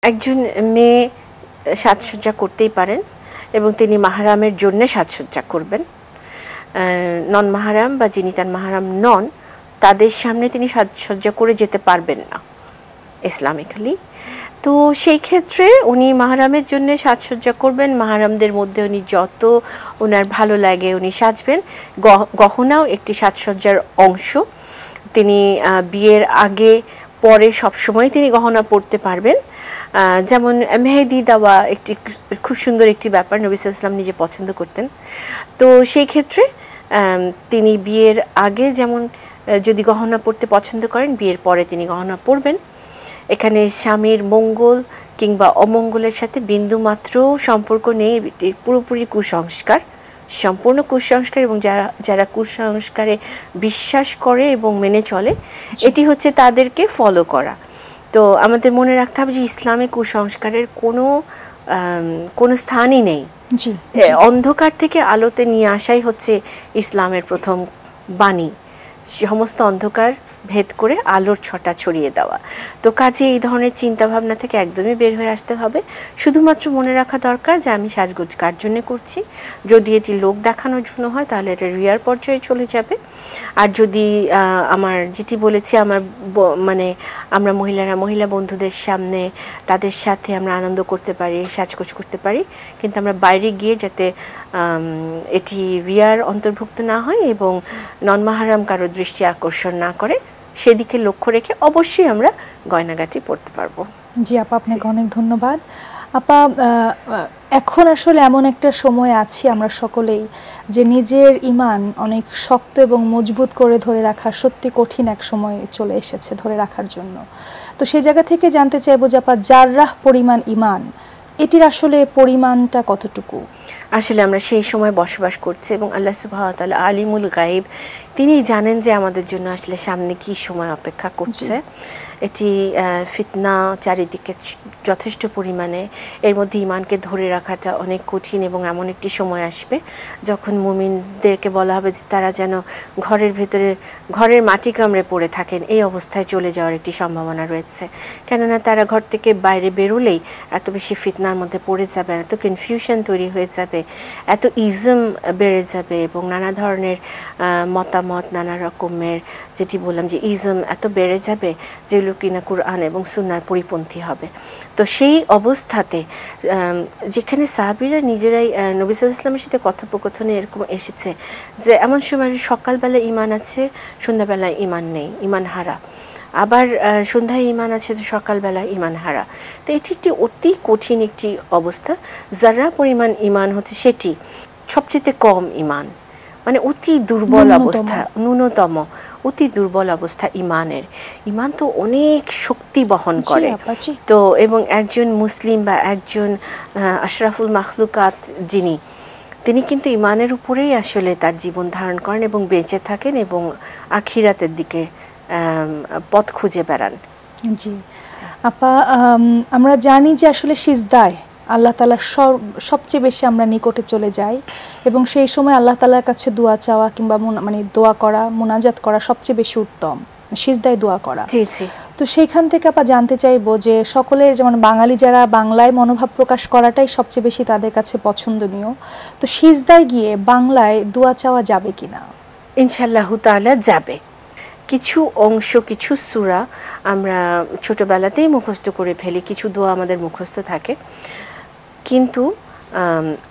একজন মেয়ে সাজসজ্জা করতেই পারেন এবং তিনি মাহরামের জন্য সাজসজ্জা করবেন। নন মাহরাম বা যিনি তার মাহরাম নন তাদের সামনে তিনি সাজসজ্জা করে যেতে পারবেন না ইসলামিক্যালি। তো সেই ক্ষেত্রে উনি মাহরামের জন্য সাজসজ্জা করবেন, মাহরামদের মধ্যে উনি যত ওনার ভালো লাগে উনি সাজবেন। গহনাও একটি সাজসজ্জার অংশ। তিনি বিয়ের আগে পরে সবসময় তিনি গহনা পরতে পারবেন। যেমন মেহেদি দেওয়া একটি খুব সুন্দর একটি ব্যাপার, নবী সাল্লাল্লাহু আলাইহি ওয়াসাল্লাম নিজে পছন্দ করতেন। তো সেই ক্ষেত্রে তিনি বিয়ের আগে যেমন যদি গহনা পরতে পছন্দ করেন, বিয়ের পরে তিনি গহনা পরবেন। এখানে স্বামীর মঙ্গল কিংবা অমঙ্গলের সাথে বিন্দুমাত্র সম্পর্ক নেই, পুরোপুরি কুসংস্কার, সম্পূর্ণ কুসংস্কার। এবং যারা কুসংস্কারে বিশ্বাস করে এবং মেনে চলে, এটি হচ্ছে তাদেরকে ফলো করা। তো আমাদের মনে রাখতে হবে যে ইসলামে কুসংস্কারের কোনো স্থানই নেই। অন্ধকার থেকে আলোতে নিয়ে আসাই হচ্ছে ইসলামের প্রথম বাণী, সমস্ত অন্ধকার ভেদ করে আলোর ছটা ছড়িয়ে দেওয়া। তো কাজে এই ধরনের চিন্তাভাবনা থেকে একদমই বের হয়ে আসতে হবে। শুধুমাত্র মনে রাখা দরকার যে আমি সাজগোজ কার জন্য করছি। যদি এটি লোক দেখানোর জন্য হয় তাহলে এটা রিয়ার পর্যায়ে চলে যাবে। আর যদি আমার যেটি বলেছি, মানে আমরা মহিলা বন্ধুদের সামনে তাদের সাথে আমরা আনন্দ করতে পারি, সাজগোজ করতে পারি, কিন্তু আমরা বাইরে গিয়ে যাতে এটি রিয়ার অন্তর্ভুক্ত না হয় এবং নন মাহরাম কারো দৃষ্টি আকর্ষণ না করে, সেদিকে লক্ষ্য রেখে অবশ্যই আমরা গয়নাগাটি পরতে পারবো। জি আপা, আপনাকে অনেক ধন্যবাদ। আপা, এখন আসলে এমন একটা সময় আছি আমরা সকলেই যে নিজের ঈমান অনেক শক্ত এবং মজবুত করে ধরে রাখা সত্যি কঠিন এক সময় চলে এসেছে ধরে রাখার জন্য। তো সেই জায়গা থেকে জানতে চাইবো যে আপা, জাররাহ পরিমাণ ঈমান, এটির আসলে পরিমাণটা কতটুকু? আসলে আমরা সেই সময় বসবাস করছি এবং আল্লাহ সুবহানাহু ওয়া তাআলা আলিমুল গায়ব, তিনি জানেন যে আমাদের জন্য আসলে সামনে কি সময় অপেক্ষা করছে। এটি ফিতনা চারিদিকে যথেষ্ট পরিমাণে, এর মধ্যে ঈমানকে ধরে রাখাটা অনেক কঠিন এবং এমন একটি সময় আসবে যখন মুমিনদেরকে বলা হবে যে তারা যেন ঘরের ভেতরে ঘরের মাটি কামড়ে পড়ে থাকেন, এই অবস্থায় চলে যাওয়ার একটি সম্ভাবনা রয়েছে। কেননা তারা ঘর থেকে বাইরে বেরোলেই এত বেশি ফিতনার মধ্যে পড়ে যাবে, এত কনফিউশন তৈরি হয়ে যাবে, এত ইজম বেড়ে যাবে এবং নানা ধরনের মতামত, নানা রকমের যেটি বললাম যে ইজম এত বেড়ে যাবে যেগুলো কিনা কুরআন এবং সুন্নাহর পরিপন্থী হবে। তো সেই অবস্থাতে যেখানে সাহাবীরা নিজেরাই নবী সাল্লাল্লাহু আলাইহি ওয়াসাল্লামের সাথে কথোপকথনে এরকম এসেছে যে এমন সময় সকালবেলা ঈমান আছে, সন্ধ্যাবেলা ঈমান নেই, ঈমান হারা, আবার সন্ধ্যায় ঈমান আছে তো সকালবেলা ঈমান হারা। তো এটি একটি অতি কঠিন একটি অবস্থা। যারা পরিমাণ ঈমান হচ্ছে সেটি সবচেয়ে কম ঈমান, মানে অতি দুর্বল অবস্থা, ন্যূনতম অতি দুর্বল অবস্থা ঈমানের। ঈমান তো অনেক শক্তি বহন করে। তো এবং একজন মুসলিম বা একজন আশরাফুল মাখলুকাত তিনি কিন্তু ঈমানের উপরেই আসলে তার জীবন ধারণ করেন এবং বেঁচে থাকেন এবং আখিরাতের দিকে পথ খুঁজে বেড়ান। জি আপা, আমরা জানি যে আসলে সিজদায় আল্লাহ তাআলার সবচেয়ে বেশি আমরা নিকটে চলে যাই এবং সেই সময় আল্লাহ তাআলার কাছে দোয়া চাওয়া কিংবা মানে দোয়া করা, মুনাজাত করা সবচেয়ে বেশি উত্তম, সিজদায় দোয়া করা। জি জি। তো সেইখান থেকে আপা জানতে চাইবো যে সকলের, যেমন বাঙালি যারা বাংলায় মনোভাব প্রকাশ করাটাই সবচেয়ে বেশি তাদের কাছে পছন্দনীয়, তো সিজদায় গিয়ে বাংলায় দোয়া চাওয়া যাবে কিনা? ইনশাআল্লাহ তাআলা যাবে। কিছু অংশ, কিছু সূরা আমরা ছোটবেলাতেই মুখস্থ করে ফেলি, কিছু দোয়া আমাদের মুখস্থ থাকে, কিন্তু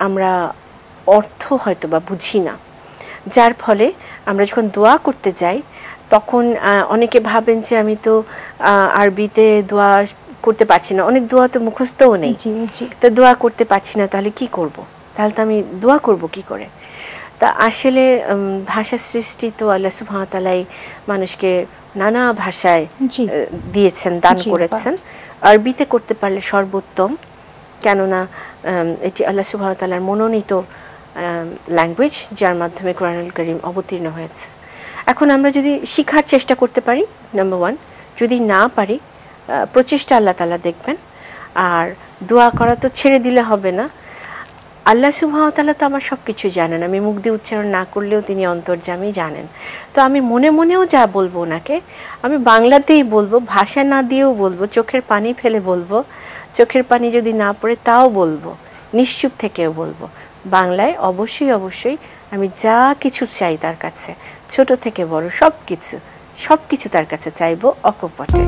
আমরা অর্থ হয়তো বা বুঝি না, যার ফলে আমরা যখন দোয়া করতে যাই তখন অনেকে ভাবেন যে আমি তো আরবিতে দোয়া করতে পারছি না, অনেক দোয়া তো মুখস্থও নেই, তো দোয়া করতে পারছি না, তাহলে কি করব, তাহলে তো আমি দোয়া করব কি করে? তা আসলে ভাষা সৃষ্টি তো আল্লাহ সুবহানাহু ওয়া তাআলা মানুষকে নানা ভাষায় দিয়েছেন, দান করেছেন। আরবিতে করতে পারলে সর্বোত্তম, কেননা এটি আল্লাহ সুবহানাহু ওয়া তাআলার মনোনীত ল্যাঙ্গুয়েজ, যার মাধ্যমে কোরআনুল কারীম অবতীর্ণ হয়েছে। এখন আমরা যদি শেখার চেষ্টা করতে পারি, নাম্বার 1, যদি না পারি প্রচেষ্টা আল্লাহ তাআলা দেখবেন। আর দোয়া করা তো ছেড়ে দিলে হবে না। আল্লাহ সুবহানাহু ওয়া তাআলা তো আমার সব কিছু জানেন, আমি মুখ দিয়ে উচ্চারণ না করলেও তিনি অন্তর্যামী জানেন। তো আমি মনে মনেও যা বলবো ওনাকে, আমি বাংলাতেই বলবো, ভাষা না দিয়েও বলবো, চোখের পানি ফেলে বলবো চোখের পানি যদি না পড়ে তাও বলবো, নিশ্চুপ থেকেও বলবো। বাংলায় অবশ্যই অবশ্যই আমি যা কিছু চাই তার কাছে, ছোট থেকে বড় সব কিছু তার কাছে চাইবো অকপটে।